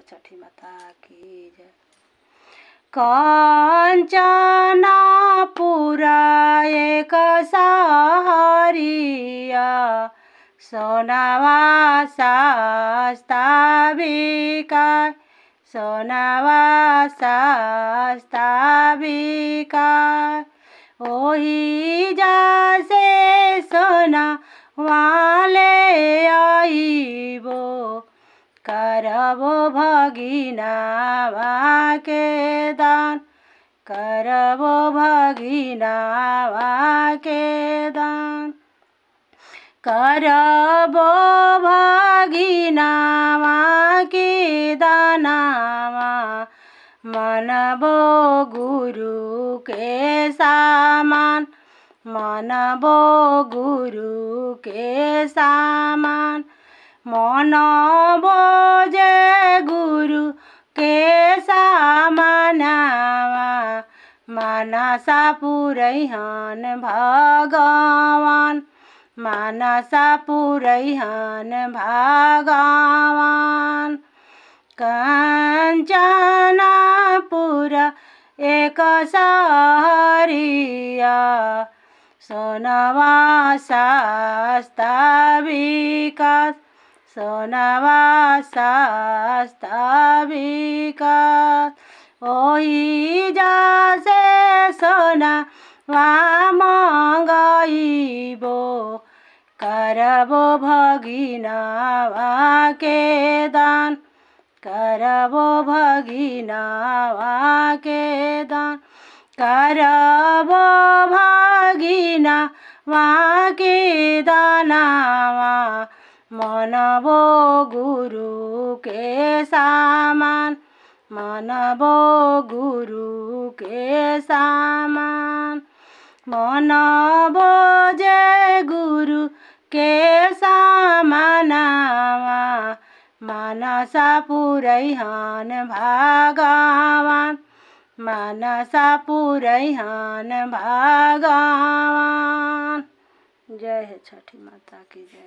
छठी माता की जय। कंचनपुरा एक सहरिया सोनावा सस्ता बिकाय, सोनावा सस्ता बिकाय। ओही जैसे सोना वाले आइबो करबो भगिनावा के दान, करबो भगिनावा के दान, करबो भगिनावा के दानावा। मनबो गुरु के सामान, मनबो गुरु के सामान। मनबो जे गुरु के सामानावा मानसा पुरैहन भगवान, मानसा पुरैहन भगवान। कंचनपुर एक सहरिया सोनावा सस्ता बिकाय, सोनावा सस्ता बिकाय। ओही जैसे सोना वा मंगाइबो करबो भगिनावा के दान, करबो भगिनावा के दान, करबो भगिनावा के दानावा। मनबो गुरु के सामान, मनबो गुरु के सामान। मनबो जे गुरु के सामानावा मानसा पुरैहन भगवान, मानसा पुरैहन भगवान। जय है छठी माता की जय हो।